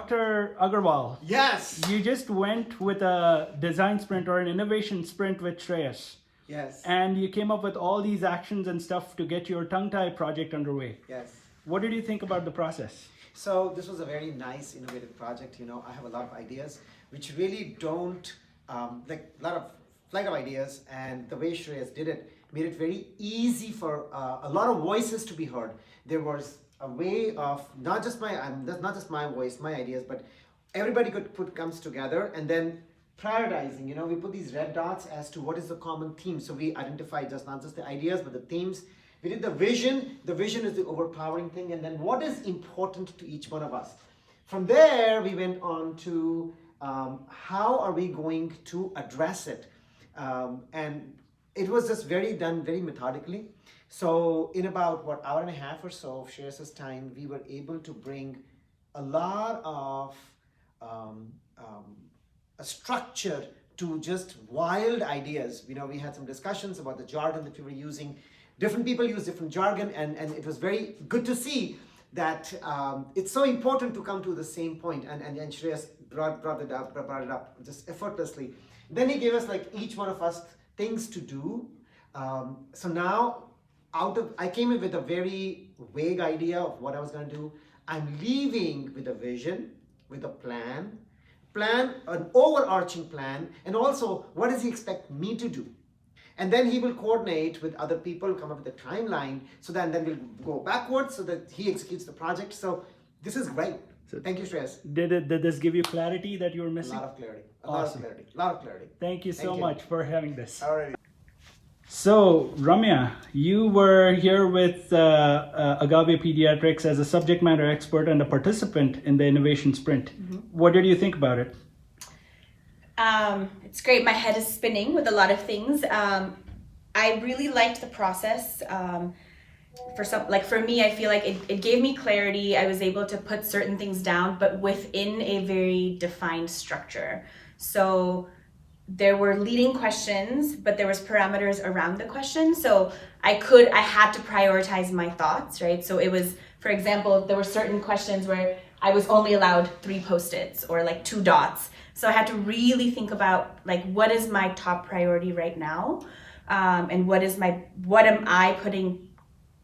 Dr. Agarwal, Yes. you just went with a design sprint or an innovation sprint with Shreyas. Yes. And you came up with all these actions and stuff to get your tongue tie project underway. Yes. What did you think about the process? So this was a very nice, innovative project. You know, I have a lot of ideas which really don't, like a lot of flight of ideas, and the way Shreyas did it made it very easy for a lot of voices to be heard. There was a way of not just my voice, my ideas, but everybody comes together, and then prioritizing. You know, we put these red dots as to what is the common theme. So we identified just not just the ideas, but the themes. We did the vision. The vision is the overpowering thing, and then what is important to each one of us. From there, we went on to how are we going to address it, and it was just done very methodically. So in about hour and a half or so of Shreyas's time, we were able to bring a lot of a structure to just wild ideas. You know, we had some discussions about the jargon that we were using. Different people use different jargon, and it was very good to see that it's so important to come to the same point. And Shreyas brought it up just effortlessly. Then he gave us, like, each one of us things to do. So now, I came in with a very vague idea of what I was going to do. I'm leaving with a vision, with a plan, an overarching plan, and also what does he expect me to do? And then he will coordinate with other people, come up with a timeline, so then we'll go backwards so that he executes the project. So this is great. So thank you, Shreyas. Did this give you clarity that you were missing? A lot of clarity. Awesome. A lot of clarity. Thank you so much for having this. All right. So, Ramya, you were here with Agave Pediatrics as a subject matter expert and a participant in the innovation sprint. Mm-hmm. What did you think about it? It's great. My head is spinning with a lot of things. I really liked the process. For me, I feel like it gave me clarity. I was able to put certain things down, but within a very defined structure. So there were leading questions, but there was parameters around the question. So I had to prioritize my thoughts, right? So it was, for example, there were certain questions where I was only allowed 3 Post-its or like 2 dots. So I had to really think about, like, what is my top priority right now? And what am I putting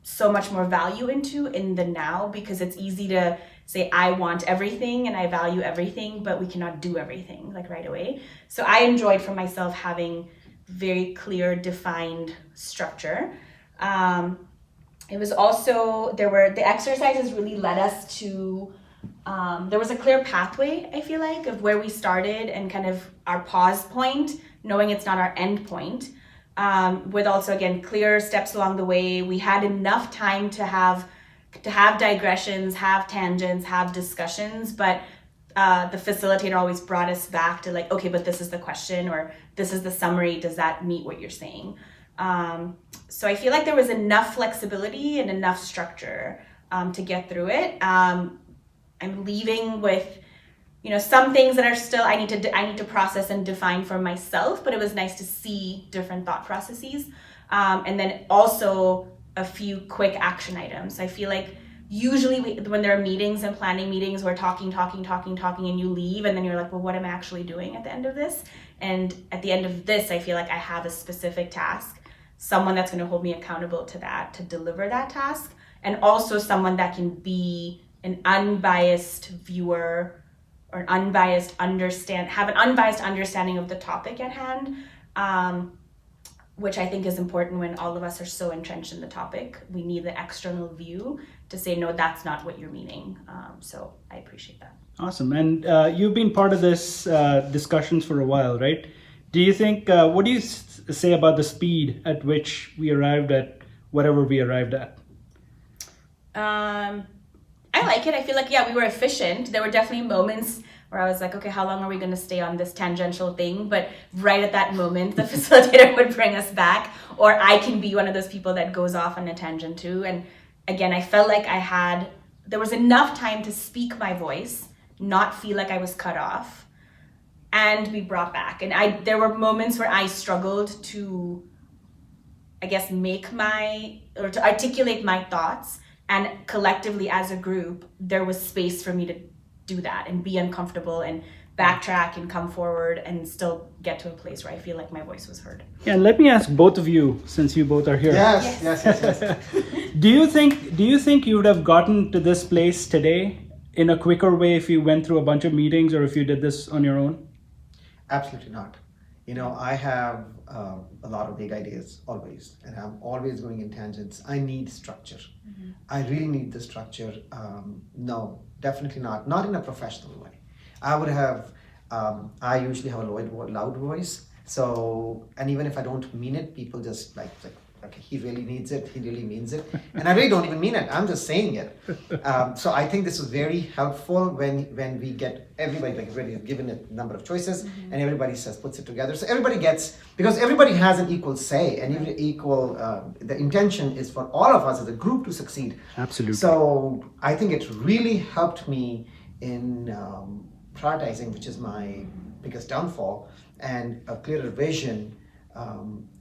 so much more value into in the now? Because it's easy to say I want everything and I value everything, but we cannot do everything like right away. So I enjoyed for myself having very clear, defined structure. It was also, the exercises really led us to, there was a clear pathway, I feel like, of where we started and kind of our pause point, knowing it's not our end point. With also, again, clear steps along the way. We had enough time to have digressions, have tangents, have discussions, but the facilitator always brought us back to, like, okay, but this is the question, or this is the summary. Does that meet what you're saying? So I feel like there was enough flexibility and enough structure to get through it. I'm leaving with, some things that are still I need to process and define for myself, but it was nice to see different thought processes. And then also a few quick action items. I feel like usually when there are meetings and planning meetings, we're talking, and you leave, and then you're like, well, what am I actually doing at the end of this? And at the end of this, I feel like I have a specific task, someone that's going to hold me accountable to that, to deliver that task, and also someone that can be an unbiased viewer or have an unbiased understanding of the topic at hand, which I think is important when all of us are so entrenched in the topic. We need the external view to say, no, that's not what you're meaning. So I appreciate that. Awesome. And you've been part of this discussions for a while, right? Do you think, what do you say about the speed at which we arrived at whatever we arrived at? I like it. I feel like, we were efficient. There were definitely moments where I was like, okay, how long are we going to stay on this tangential thing? But right at that moment, the facilitator would bring us back, or I can be one of those people that goes off on a tangent too. And again, I felt like there was enough time to speak my voice, not feel like I was cut off, and be brought back. And there were moments where I struggled to, I guess, to articulate my thoughts. And collectively as a group, there was space for me do that and be uncomfortable and backtrack and come forward and still get to a place where I feel like my voice was heard. Yeah, and let me ask both of you, since you both are here. Yes. Do you think you would have gotten to this place today in a quicker way if you went through a bunch of meetings or if you did this on your own? Absolutely not. I have a lot of big ideas always, and I'm always going in tangents. I need structure. I really need the structure. No, definitely not. Not in a professional way. I usually have a loud voice. So, and even if I don't mean it, people just like, okay, he really needs it. He really means it. And I really don't even mean it. I'm just saying it. So I think this is very helpful when we get everybody, like everybody is given a number of choices and everybody puts it together. So everybody gets, because everybody has an equal say and the intention is for all of us as a group to succeed. Absolutely. So I think it really helped me in prioritizing, which is my biggest downfall, and a clearer vision.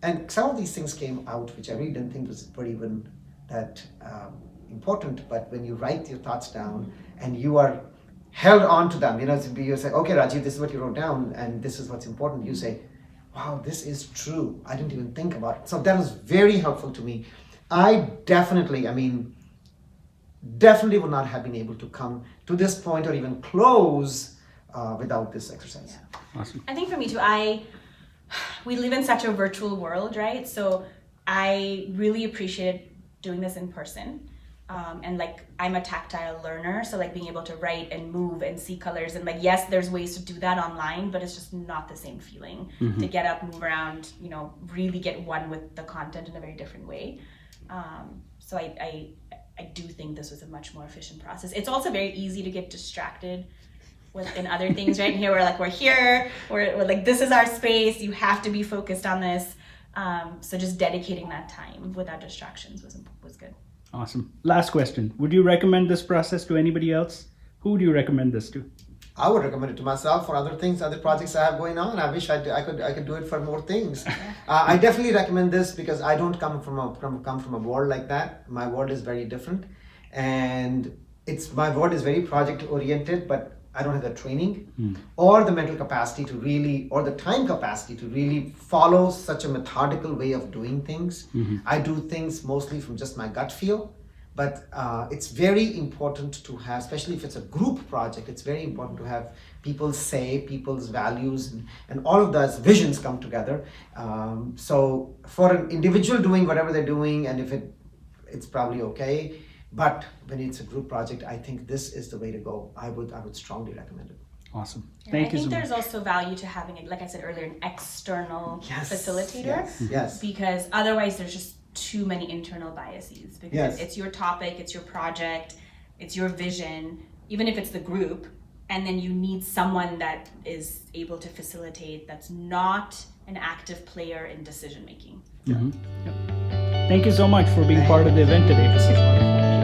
And some of these things came out, which I really didn't think was pretty even that important. But when you write your thoughts down and you are held on to them, you say, okay, Rajiv, this is what you wrote down, and this is what's important. You say, wow, this is true. I didn't even think about it. So that was very helpful to me. I definitely would not have been able to come to this point or even close without this exercise. Yeah. Awesome. I think for me too, we live in such a virtual world, right? So I really appreciated doing this in person. And like, I'm a tactile learner, so like being able to write and move and see colors and like, yes, there's ways to do that online, but it's just not the same feeling to get up, move around, really get one with the content in a very different way. So I do think this was a much more efficient process. It's also very easy to get distracted in other things, right? Here we're here, we're like, this is our space, you have to be focused on this. So just dedicating that time without distractions was good. Awesome. Last question. Would you recommend this process to anybody else? Who would you recommend this to? I would recommend it to myself for other things, other projects I have going on. I wish I could do it for more things. I definitely recommend this because I don't come from a world like that. My world is very different, and my world is very project oriented, but I don't have the training or the mental capacity to really, or the time capacity to really follow such a methodical way of doing things. I do things mostly from just my gut feel, but it's very important to have, especially if it's a group project, it's very important to have people's values and all of those visions come together. So for an individual doing whatever they're doing, and if it's probably okay, but when it's a group project, I think this is the way to go. I would strongly recommend it. Awesome. Yeah, Thank I you so think much. there's also value to having, like I said earlier, an external facilitator. Yes. Because otherwise there's just too many internal biases. Because it's your topic, it's your project, it's your vision, even if it's the group, and then you need someone that is able to facilitate, that's not an active player in decision making. Thank you so much for being part of the event today. This is wonderful.